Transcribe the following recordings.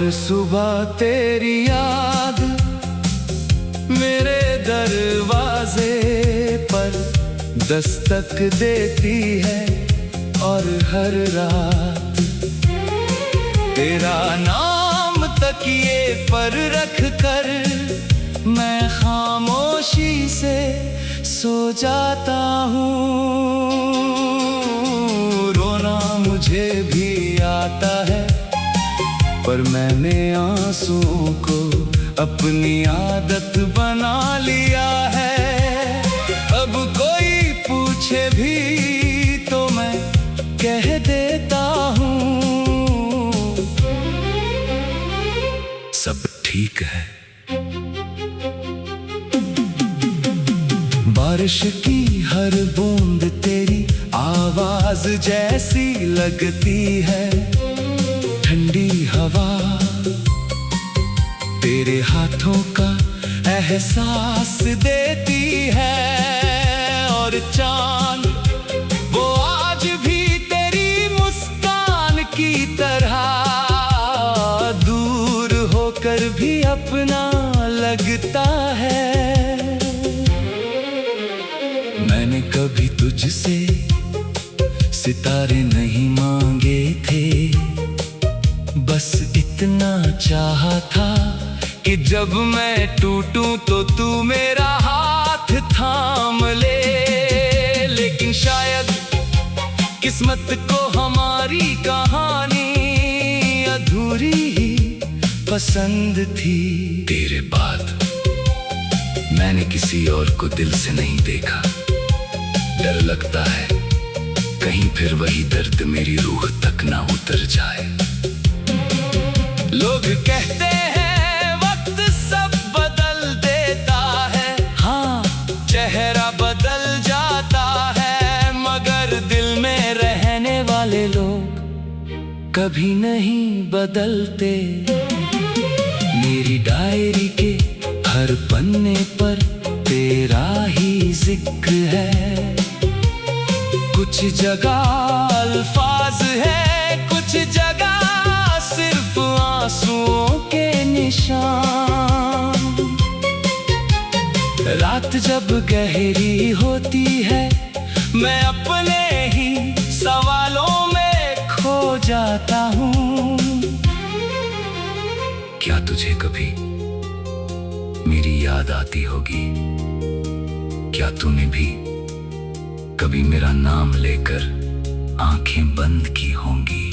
हर सुबह तेरी याद मेरे दरवाजे पर दस्तक देती है, और हर रात तेरा नाम तकिए पर रख कर मैं खामोशी से सो जाता हूँ। रोना मुझे भी आता है, पर मैंने आंसुओं को अपनी आदत बना लिया है। अब कोई पूछे भी तो मैं कह देता हूँ सब ठीक है। बारिश की हर बूंद तेरी आवाज जैसी लगती है, ठंडी हवा तेरे हाथों का एहसास देती है, और चांद वो आज भी तेरी मुस्कान की तरह दूर होकर भी अपना लगता है। मैंने कभी तुझसे सितारे नहीं मांगे थे, बस इतना चाहा था कि जब मैं टूटूं तो तू मेरा हाथ थाम ले। लेकिन शायद किस्मत को हमारी कहानी अधूरी ही पसंद थी। तेरे बाद मैंने किसी और को दिल से नहीं देखा। डर लगता है कहीं फिर वही दर्द मेरी रूह तक ना उतर जाए। लोग कहते हैं वक्त सब बदल देता है, हाँ चेहरा बदल जाता है, मगर दिल में रहने वाले लोग कभी नहीं बदलते। मेरी डायरी के हर पन्ने पर तेरा ही जिक्र है। कुछ जगह अल्फाज है, कुछ जगह सिर्फ आंसुओं के निशान। रात जब गहरी होती है मैं अपने ही सवालों में खो जाता हूँ। क्या तुझे कभी मेरी याद आती होगी? क्या तूने भी कभी मेरा नाम लेकर आंखें बंद की होंगी?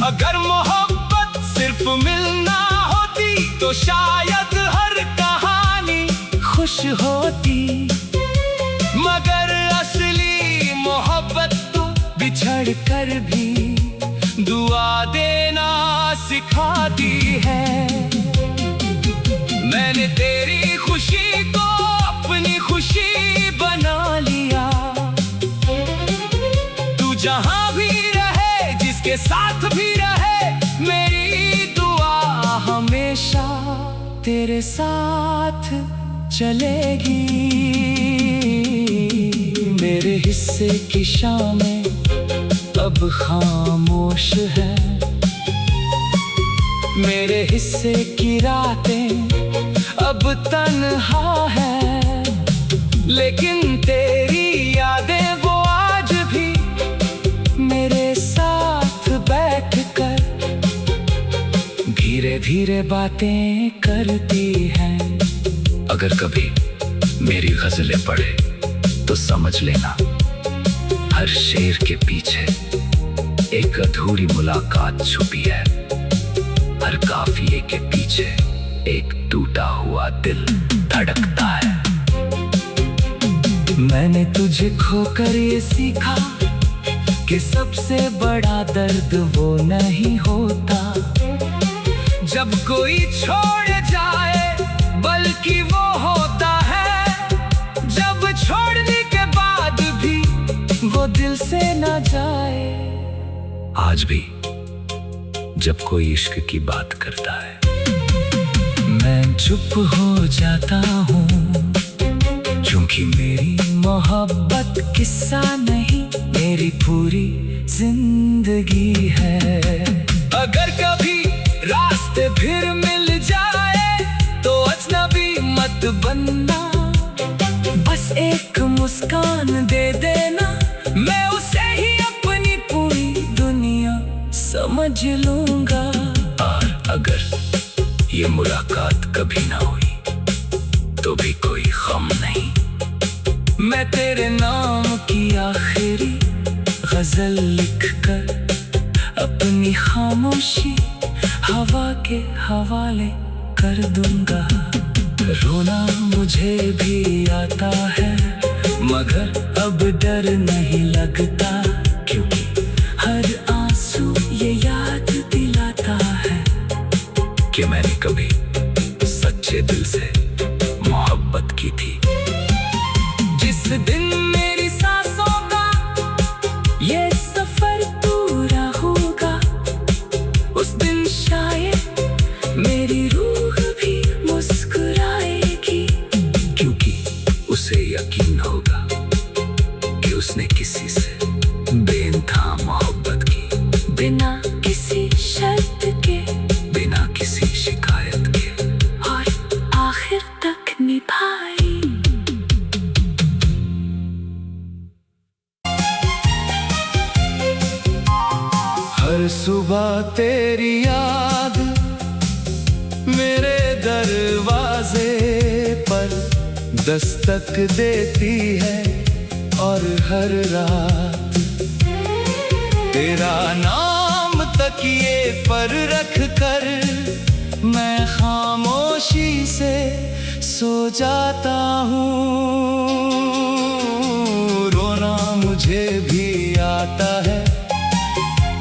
अगर मोहब्बत सिर्फ मिलना होती तो शायद हर कहानी खुश होती, मगर असली मोहब्बत तो बिछड़ कर भी दुआ देना सिखाती है। मैंने तेरी खुशी को अपनी खुशी बना लिया। तू जहां भी रहे, जिसके साथ भी रहे, मेरी दुआ हमेशा तेरे साथ चलेगी। मेरे हिस्से की शामें अब खामोश है, मेरे हिस्से की रातें अब तन्हा है, लेकिन तेरी यादें वो आज भी मेरे साथ बैठकर धीरे धीरे बातें करती हैं। अगर कभी मेरी गजलें पढ़े तो समझ लेना हर शेर के पीछे एक अधूरी मुलाकात छुपी है, हर काफिये के पीछे एक टूटा हुआ दिल धड़कता है। मैंने तुझे खोकर ये सीखा कि सबसे बड़ा दर्द वो नहीं होता जब कोई छोड़ जाए, बल्कि वो होता है जब छोड़ने के बाद भी वो दिल से न जाए। आज भी जब कोई इश्क की बात करता है मैं चुप हो जाता हूँ, क्योंकि मेरी मोहब्बत किस्सा नहीं, मेरी पूरी जिंदगी है। अगर कभी रास्ते फिर मिल जाए तो अजनबी मत बनना, बस एक मुस्कान दे देना, मैं उसे ही अपनी पूरी दुनिया समझ लूंगा। और अगर ये मुलाकात कभी ना हुई तो भी कोई गम नहीं, मैं तेरे नाम की आखिरी गजल लिखकर अपनी खामोशी हवा के हवाले कर दूंगा। रोना मुझे भी आता है मगर अब डर नहीं लगता, क्योंकि हर आंसू ये याद दिलाता है कि मैंने कभी सच्चे दिल से मोहब्बत की थी। जिस दिन मेरी सांसों का ये सफर पूरा होगा, उस दिन शायद मेरी रूह भी मुस्कुराएगी, क्योंकि उसे यकीन होगा कि उसने किसी से बेइंतहा मोहब्बत की, बिना किसी शर्त के, बिना किसी शिकायत के, और आखिर तक निभाई। हर सुबह तेरी याद मेरे दरवाजे पर दस्तक देती है, और हर रात तेरा नाम तकिए पर रख कर मैं खामोशी से सो जाता हूँ। रोना मुझे भी आता है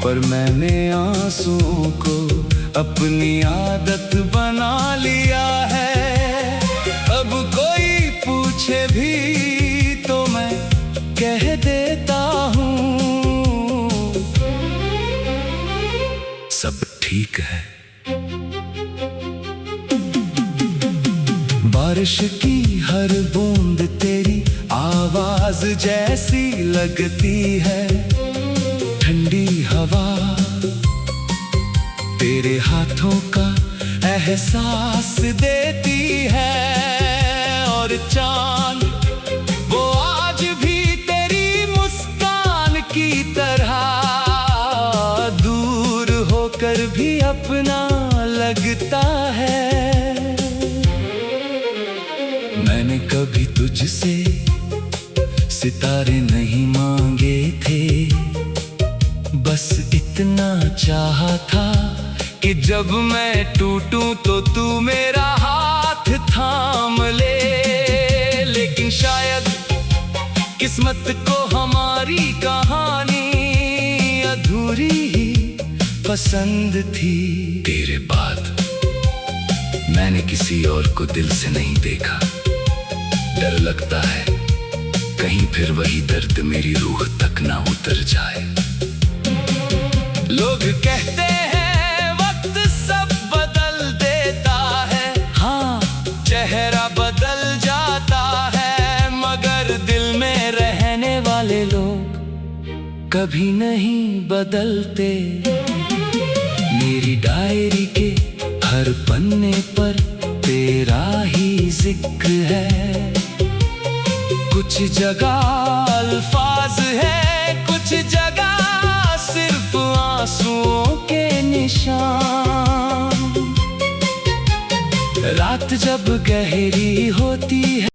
पर मैंने आंसुओं को अपनी आदत बना लिया है। अब कोई पूछे भी तो मैं कह देता हूँ सब ठीक है। बारिश की हर बूंद तेरी आवाज जैसी लगती है, ठंडी हवा तेरे हाथों का एहसास देती है, और चांद वो आज भी तेरी मुस्कान की तरह दूर होकर भी अपना लगता है। मैंने कभी तुझसे सितारे नहीं मांगे थे, बस इतना चाहा था कि जब मैं टूटूं तो तू मेरा हाथ थाम ले। लेकिन शायद किस्मत को हमारी कहानी अधूरी ही पसंद थी। तेरे बाद मैंने किसी और को दिल से नहीं देखा, डर लगता है कहीं फिर वही दर्द मेरी रूह तक ना उतर जाए। लोग कहते हैं वक्त सब बदल देता है, हाँ चेहरा बदल जाता है, मगर दिल में रहने वाले लोग कभी नहीं बदलते। मेरी डायरी के हर पन्ने पर तेरा ही जिक्र है, कुछ जगह अल्फाज है, कुछ जगह सिर्फ आंसुओं के निशान। रात जब गहरी होती है